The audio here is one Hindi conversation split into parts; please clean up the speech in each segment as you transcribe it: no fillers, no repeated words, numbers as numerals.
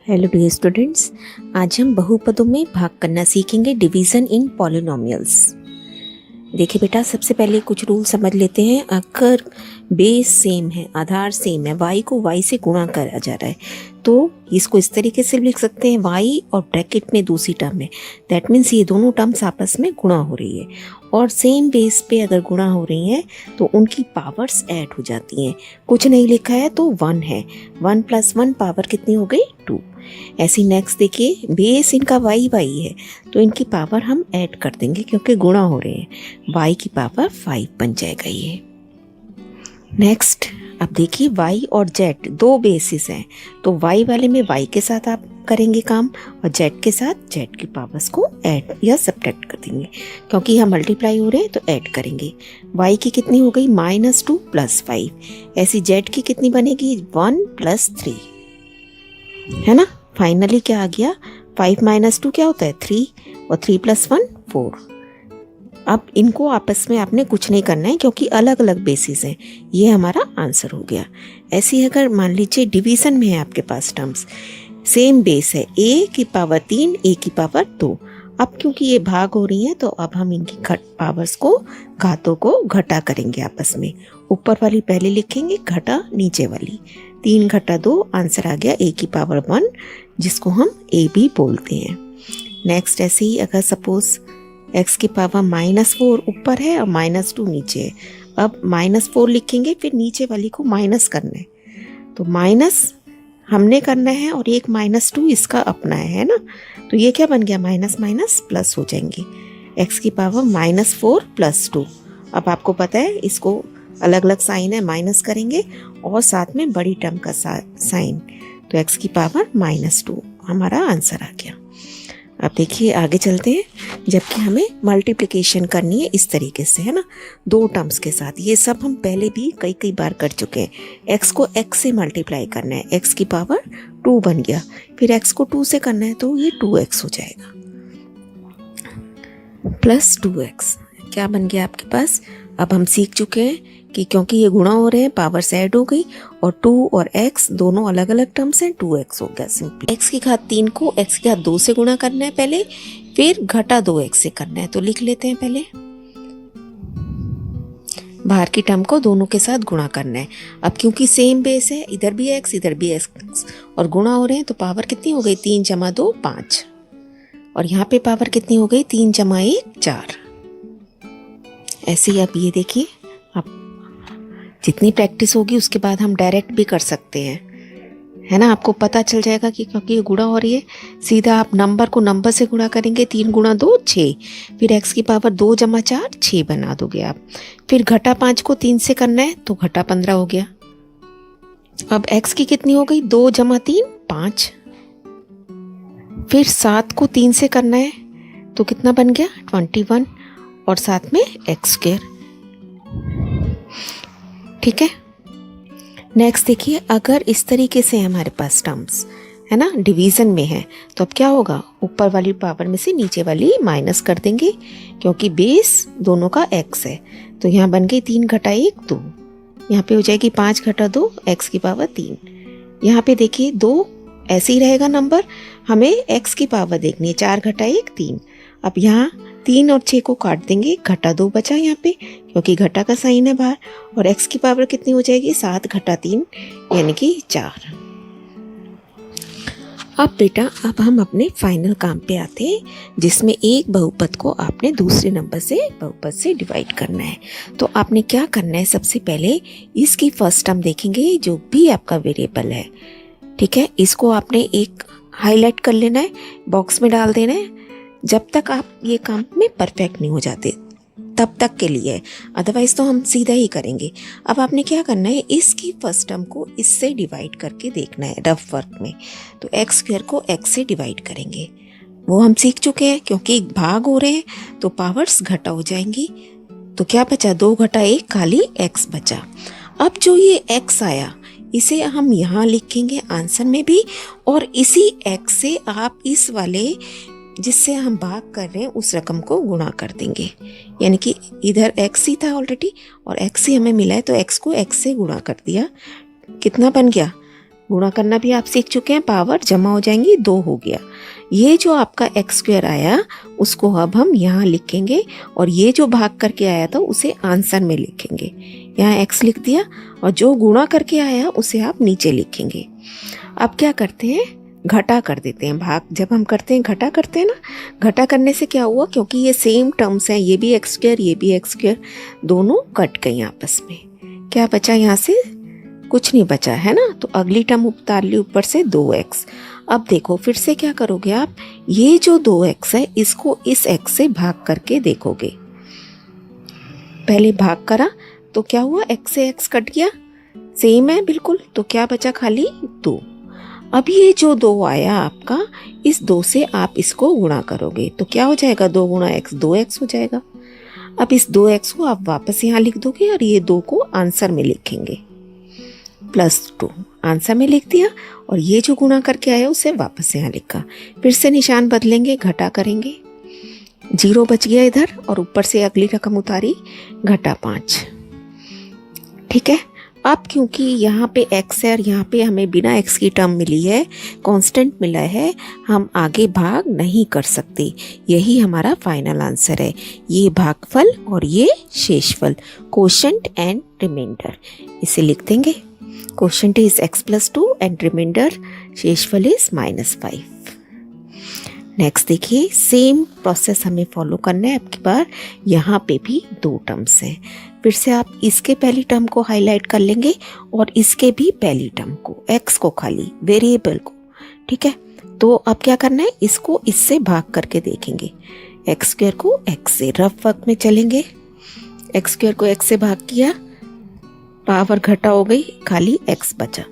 हेलो डियर स्टूडेंट्स, आज हम बहुपदों में भाग करना सीखेंगे डिवीज़न इन पॉलिनोमियल्स। देखिए बेटा, सबसे पहले कुछ रूल समझ लेते हैं। अगर बेस सेम है, आधार सेम है, y को y से गुणा करा जा रहा है तो इसको इस तरीके से लिख सकते हैं y और ब्रैकेट में दूसरी टर्म है। दैट मीन्स ये दोनों टर्म्स आपस में गुणा हो रही है और सेम बेस पे अगर गुणा हो रही हैं तो उनकी पावर्स ऐड हो जाती हैं। कुछ नहीं लिखा है तो 1 है, 1 + 1 पावर कितनी हो गई 2। ऐसी नेक्स्ट देखिए, बेस इनका y है तो इनकी पावर हम ऐड कर देंगे क्योंकि गुणा हो रहे हैं। y की पावर 5 बन जाएगा ये। नेक्स्ट अब देखिए, y और z दो बेसिस हैं तो y वाले में y के साथ आप करेंगे काम और z के साथ z की पावर्स को ऐड या सब्ट्रैक्ट कर देंगे। क्योंकि यहाँ मल्टीप्लाई हो रहे हैं तो ऐड करेंगे। y की कितनी हो गई -2 + 5। ऐसी z की कितनी बनेगी 1 + 3, है ना। फाइनली क्या आ गया, 5 - 2 क्या होता है 3 और 3 + 1 4। अब इनको आपस में आपने कुछ नहीं करना है क्योंकि अलग अलग बेसिस हैं। ये हमारा आंसर हो गया। ऐसे अगर मान लीजिए डिवीज़न में है आपके पास टर्म्स, सेम बेस है, a की पावर 3 a की पावर 2। अब क्योंकि ये भाग हो रही हैं तो अब हम इनकी पावर्स को, घातों को घटा करेंगे आपस में। ऊपर वाली पहले लिखेंगे, घटा नीचे वाली। 3 घटा 2 आंसर आ गया a की पावर 1, जिसको हम a भी बोलते हैं। नेक्स्ट ऐसे ही अगर सपोज x की पावर -4 ऊपर है और -2 नीचे है। अब -4 लिखेंगे, फिर नीचे वाली को माइनस करना है तो माइनस हमने करना है और एक -2 इसका अपना है ना। तो ये क्या बन गया, माइनस माइनस प्लस हो जाएंगे। x की पावर -4 + 2। अब आपको पता है इसको अलग अलग साइन है, माइनस करेंगे और साथ में बड़ी टर्म का साइन, तो x की पावर -2 हमारा आंसर आ गया। अब देखिए आगे चलते हैं, जबकि हमें मल्टीप्लिकेशन करनी है इस तरीके से, है ना, दो टर्म्स के साथ। ये सब हम पहले भी कई बार कर चुके हैं। x को x से मल्टीप्लाई करना है, x की पावर 2 बन गया। फिर x को 2 से करना है तो ये 2x हो जाएगा + 2x। क्या बन गया आपके पास। अब हम सीख चुके हैं कि क्योंकि ये गुणा हो रहे हैं, पावर्स ऐड हो गई और 2 और x दोनों अलग अलग टर्म्स हैं, 2x हो गया सिंपली। x की घात 3 को x की घात 2 से गुणा करना है पहले, फिर घटा 2x से करना है। तो लिख लेते हैं पहले, बाहर की टर्म को दोनों के साथ गुणा करना है। अब क्योंकि सेम बेस है, इधर भी x इधर भी x और गुणा हो रहे हैं तो पावर कितनी हो गई 3 + 2 5 और यहाँ पे पावर कितनी हो गई 3 + 1 4। ऐसे ही अब ये देखिए, अब जितनी प्रैक्टिस होगी उसके बाद हम डायरेक्ट भी कर सकते हैं, है ना। आपको पता चल जाएगा कि क्योंकि ये गुणा हो रही है, सीधा आप नंबर को नंबर से गुणा करेंगे। 3 × 2 6, फिर x की पावर 2 + 4 6 बना दोगे आप। फिर घटा 5 को 3 से करना है तो घटा 15 हो गया। अब x की कितनी हो गई 2 + 3 5, फिर 7 को 3 से करना है तो कितना बन गया 21 और साथ में x²। ठीक है। नेक्स्ट देखिए, अगर इस तरीके से हमारे पास टर्म्स है ना, डिवीज़न में है, तो अब क्या होगा, ऊपर वाली पावर में से नीचे वाली माइनस कर देंगे क्योंकि बेस दोनों का x है। तो यहाँ बन गई 3 घटा 1 2, यहाँ पे हो जाएगी 5 घटा 2 x की पावर 3। यहाँ पे देखिए 2 ऐसे ही रहेगा नंबर, हमें x की पावर देखनी है, 4 घटा 1 3। अब यहाँ 3 और 6 को काट देंगे, घटा 2 बचा यहाँ पे क्योंकि घटा का साइन है बाहर, और x की पावर कितनी हो जाएगी 7 घटा 3 यानी कि 4। अब बेटा, अब हम अपने फाइनल काम पे आते हैं, जिसमें एक बहुपद को आपने दूसरे नंबर से बहुपद से डिवाइड करना है। तो आपने क्या करना है, सबसे पहले इसकी फर्स्ट टर्म देखेंगे जो भी आपका वेरिएबल है, ठीक है। इसको आपने एक हाईलाइट कर लेना है, बॉक्स में डाल देना है, जब तक आप ये काम में परफेक्ट नहीं हो जाते तब तक के लिए, अदरवाइज तो हम सीधा ही करेंगे। अब आपने क्या करना है, इसकी फर्स्ट टर्म को इससे डिवाइड करके देखना है रफ वर्क में। तो x² को x से डिवाइड करेंगे, वो हम सीख चुके हैं। क्योंकि भाग हो रहे हैं तो पावर्स घटा हो जाएंगी। तो क्या बचा 2 घटा 1 खाली x बचा। अब जो ये x आया इसे हम यहाँ लिखेंगे आंसर में भी, और इसी x से आप इस वाले जिससे हम भाग कर रहे हैं उस रकम को गुणा कर देंगे। यानी कि इधर x ही था ऑलरेडी और x ही हमें मिला है तो x को x से गुणा कर दिया। कितना बन गया गुणा करना भी आप सीख चुके हैं, पावर जमा हो जाएंगी, 2 हो गया। ये जो आपका एक्स स्क्वायर आया उसको अब हम यहाँ लिखेंगे और ये जो भाग करके आया था उसे आंसर में लिखेंगे। यहाँ एक्स लिख दिया और जो गुणा करके आया उसे आप नीचे लिखेंगे। अब क्या करते हैं, घटा कर देते हैं। भाग जब हम करते हैं घटा करते हैं ना, घटा करने से क्या हुआ, क्योंकि ये सेम टर्म्स हैं, ये भी एक्स स्क्वायर ये भी एक्स स्क्वायर, दोनों कट गई आपस में। क्या बचा, यहाँ से कुछ नहीं बचा है ना, तो अगली टर्म उतार ली ऊपर से 2x। अब देखो फिर से क्या करोगे आप, ये जो 2x है इसको इस x से भाग करके देखोगे। पहले भाग करा तो क्या हुआ, x से x कट गया, सेम है बिल्कुल, तो क्या बचा, खाली 2। अब ये जो 2 आया आपका, इस 2 से आप इसको गुणा करोगे तो क्या हो जाएगा, 2 गुणा x 2x हो जाएगा। अब इस 2x को आप वापस यहाँ लिख दोगे और ये 2 को आंसर में लिखेंगे, +2 आंसर में लिख दिया, और ये जो गुणा करके आया उसे वापस यहाँ लिखा। फिर से निशान बदलेंगे, घटा करेंगे, 0 बच गया इधर और ऊपर से अगली रकम उतारी, घटा 5। ठीक है। अब क्योंकि यहाँ पे x है और यहाँ पे हमें बिना x की टर्म मिली है, कांस्टेंट मिला है, हम आगे भाग नहीं कर सकते। यही हमारा फाइनल आंसर है, ये भागफल और ये शेषफल, कोशेंट एंड रिमाइंडर। इसे लिख देंगे, quotient is x + 2 and remainder शेषफल इज -5। नेक्स्ट देखिए, सेम प्रोसेस हमें फॉलो करना है। अब की बार यहाँ पे भी 2 टर्म्स हैं। फिर से आप इसके पहली टर्म को हाईलाइट कर लेंगे और इसके भी पहली टर्म को, x को खाली, वेरिएबल को। ठीक है, तो अब क्या करना है, इसको इससे भाग करके देखेंगे। एक्स स्क्वायर को x से, रफ वर्क में चलेंगे, एक्स स्क्वायर को x से भाग किया, पावर घटा हो गई, खाली x बचा।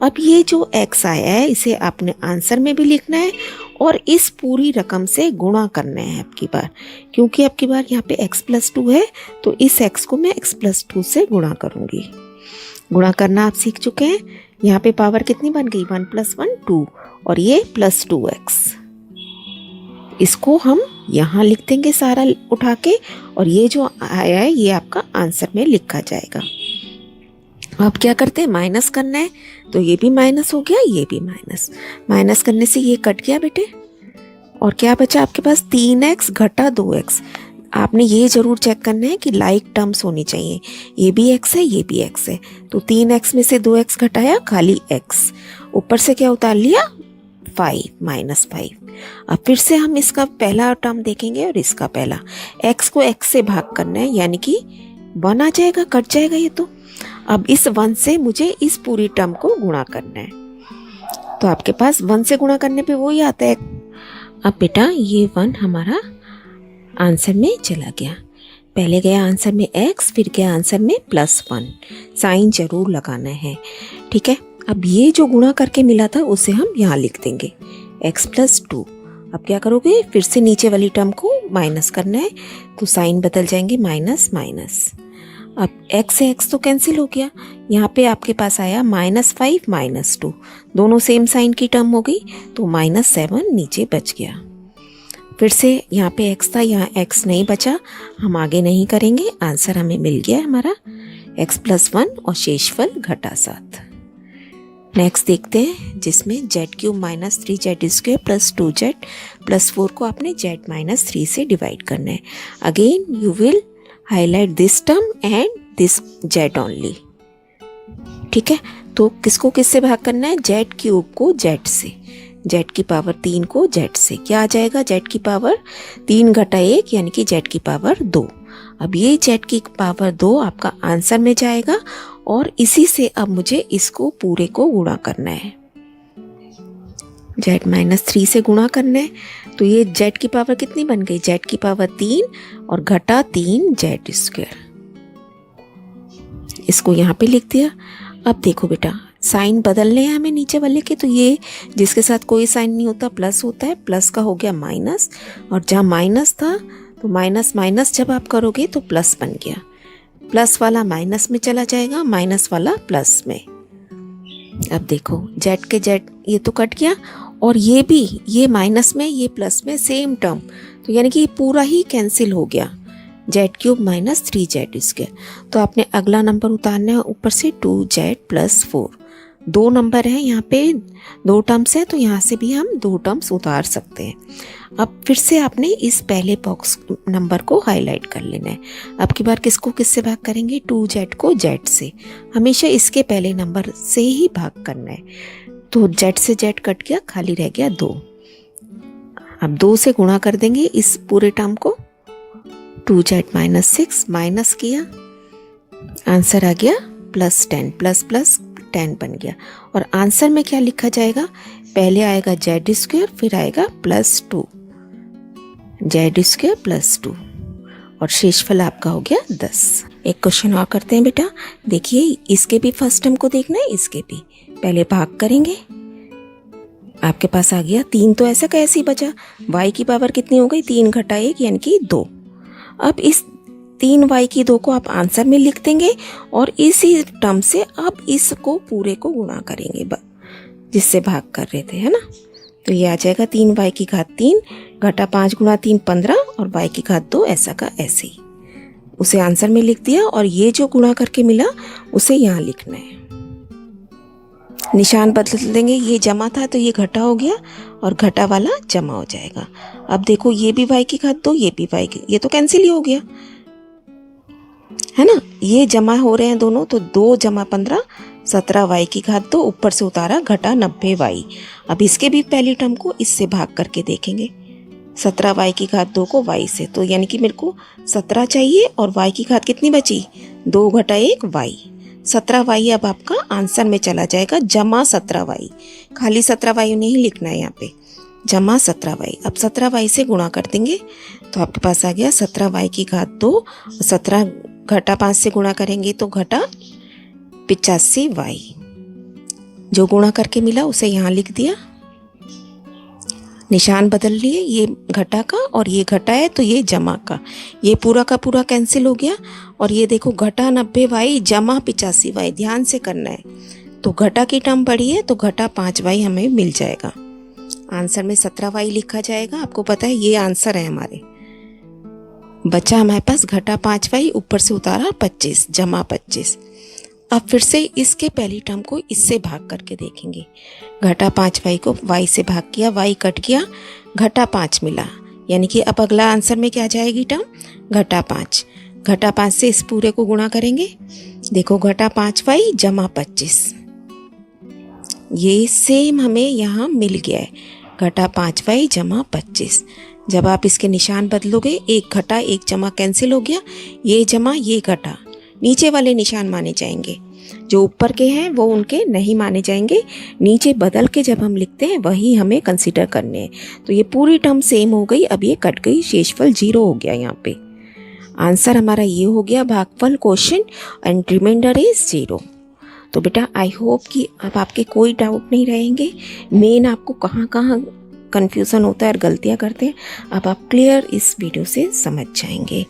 अब ये जो x आया है इसे आपने आंसर में भी लिखना है और इस पूरी रकम से गुणा करना है अब की बार, क्योंकि अब की बार यहाँ पे x + 2 है तो इस x को मैं x + 2 से गुणा करूँगी। गुणा करना आप सीख चुके हैं। यहाँ पे पावर कितनी बन गई, 1 + 1 2 और ये +2x। इसको हम यहाँ लिख देंगे सारा उठा के, और ये जो आया है ये आपका आंसर में लिखा जाएगा। अब क्या करते हैं, माइनस करना है, तो ये भी माइनस हो गया, ये भी माइनस। माइनस करने से ये कट गया बेटे, और क्या बचा आपके पास, 3x घटा 2x। आपने ये जरूर चेक करना है कि लाइक टर्म्स होनी चाहिए, ये भी x है ये भी x है, तो 3x में से 2x घटाया, खाली x, ऊपर से क्या उतार लिया, 5 -5। अब फिर से हम इसका पहला टर्म देखेंगे और इसका पहला, x को x से भाग करना है, यानी कि 1 आ जाएगा, कट जाएगा ये तो। अब इस 1 से मुझे इस पूरी टर्म को गुणा करना है, तो आपके पास 1 से गुणा करने पे वही आता है। अब बेटा ये 1 हमारा आंसर में चला गया, पहले गया आंसर में x, फिर गया आंसर में +1, साइन जरूर लगाना है। ठीक है, अब ये जो गुणा करके मिला था उसे हम यहाँ लिख देंगे, x + 2। अब क्या करोगे, फिर से नीचे वाली टर्म को माइनस करना है, तो साइन बदल जाएंगे, माइनस। अब x से x तो कैंसिल हो गया, यहाँ पे आपके पास आया -5 -2, दोनों सेम साइन की टर्म हो गई, तो -7 नीचे बच गया। फिर से यहाँ पे x था, यहाँ x नहीं बचा, हम आगे नहीं करेंगे, आंसर हमें मिल गया हमारा x + 1 और शेषफल घटा 7। नेक्स्ट देखते हैं, जिसमें z³ - 3z² + 2z + 4 को आपने z - 3 से डिवाइड करना है। Again you will highlight this term and this z only. ठीक है, तो किसको किससे भाग करना है, z³ को z से, z की पावर 3 को z से, क्या आ जाएगा, z की पावर 3 घटा 1 यानी कि z की पावर 2। अब ये z की पावर 2 आपका आंसर में जाएगा और इसी से अब मुझे इसको पूरे को गुणा करना है, z - 3 से गुणा करना है, तो ये z की पावर कितनी बन गई, z की पावर 3 और घटा 3z²। इसको यहाँ पे लिख दिया। अब देखो बेटा, साइन बदलने हैं हमें नीचे वाले के, तो ये जिसके साथ कोई साइन नहीं होता प्लस होता है, प्लस का हो गया माइनस, और जहाँ माइनस था तो माइनस जब आप करोगे तो प्लस बन गया, प्लस वाला माइनस में चला जाएगा, माइनस वाला प्लस में। अब देखो z के z ये तो कट गया, और ये भी, ये माइनस में ये प्लस में सेम टर्म, तो यानी कि ये पूरा ही कैंसिल हो गया, z³ - 3z²। तो आपने अगला नंबर उतारना है ऊपर से 2z + 4, दो नंबर हैं यहाँ पे, दो टर्म्स हैं, तो यहाँ से भी हम दो टर्म्स उतार सकते हैं। अब फिर से आपने इस पहले बॉक्स नंबर को हाईलाइट कर लेना है। अब की बार किसको किससे भाग करेंगे? 2z को z से, हमेशा इसके पहले नंबर से ही भाग करना है। तो z से z कट गया, खाली रह गया 2। अब 2 से गुणा कर देंगे इस पूरे टर्म को, 2z माइनस 6 माइनस किया, आंसर आ गया +10, प्लस 10 बन गया। और आंसर में क्या लिखा जाएगा? पहले आएगा z², फिर आएगा +2, z² +2, और शेषफल आपका हो गया 10। एक क्वेश्चन और करते हैं बेटा। देखिए, इसके भी फर्स्ट टर्म को देखना है, इसके भी। पहले भाग करेंगे, आपके पास आ गया 3, तो ऐसा कैसे ही बचा? y की पावर कितनी हो गई? 3 घटा 1 यानी कि 2। अब इस 3y की 2 को आप आंसर में लिख देंगे और इसी टर्म से आप इसको पूरे को गुणा करेंगे जिससे भाग कर रहे थे, है ना। तो ये आ जाएगा 3y की घात 3 घटा 5 गुणा 3 15 और y की घात 2 ऐसा का ऐसे ही, उसे आंसर में लिख दिया। और ये जो गुणा करके मिला उसे यहाँ लिखना है, निशान बदल देंगे। ये जमा था तो ये घटा हो गया और घटा वाला जमा हो जाएगा। अब देखो, ये भी y की घात 2, ये भी y की, ये तो कैंसिल ही हो गया, है ना। ये जमा हो रहे हैं दोनों, तो 2 जमा 15 17y की घात 2, ऊपर से उतारा घटा 90y। अब इसके भी पहली टर्म को इससे भाग करके देखेंगे, 17y की घात 2 को y से, तो यानी कि मेरे को 17 चाहिए और y की घात कितनी बची? 2 घटा 1 y, 17y अब आपका आंसर में चला जाएगा, जमा 17y, खाली 17y नहीं लिखना है यहाँ पे, जमा 17y। अब 17y से गुणा कर देंगे तो आपके पास आ गया 17y की घात 2, 17 घटा 5 से गुणा करेंगे तो घटा 85y। जो गुणा करके मिला उसे यहाँ लिख दिया, निशान बदल लिए, ये घटा का और ये घटा है तो ये जमा का, ये पूरा का पूरा कैंसिल हो गया। और ये देखो, घटा 90y जमा 85y, ध्यान से करना है। तो घटा की टर्म बड़ी है तो घटा 5y हमें मिल जाएगा, आंसर में 17y लिखा जाएगा। आपको पता है ये आंसर है हमारे। बचा हमारे पास घटा 5y, ऊपर से उतारा 25 जमा 25। अब फिर से इसके पहली टर्म को इससे भाग करके देखेंगे, घटा 5y को y से भाग किया, y कट गया, घटा 5 मिला, यानी कि अब अगला आंसर में क्या जाएगी टर्म? घटा 5। घटा 5 से इस पूरे को गुणा करेंगे, देखो घटा 5y जमा 25, ये सेम हमें यहाँ मिल गया है, घटा 5y जमा 25। जब आप इसके निशान बदलोगे, एक घटा एक जमा कैंसिल हो गया, ये जमा ये घटा, नीचे वाले निशान माने जाएंगे, जो ऊपर के हैं वो उनके नहीं माने जाएंगे। नीचे बदल के जब हम लिखते हैं वही हमें कंसीडर करने हैं। तो ये पूरी टर्म सेम हो गई, अब ये कट गई, शेषफल 0 हो गया। यहाँ पे आंसर हमारा ये हो गया भागफल क्वेश्चन, एंड रिमाइंडर इज 0। तो बेटा आई होप कि अब आपके कोई डाउट नहीं रहेंगे, मेन आपको कहाँ कहाँ कन्फ्यूज़न होता है और गलतियाँ करते हैं, अब आप क्लियर इस वीडियो से समझ जाएंगे।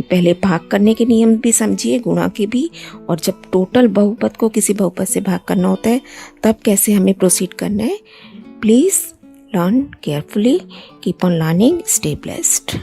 पहले भाग करने के नियम भी समझिए, गुणा के भी, और जब टोटल बहुपद को किसी बहुपद से भाग करना होता है तब कैसे हमें प्रोसीड करना है। Please learn carefully, keep on learning, stay blessed.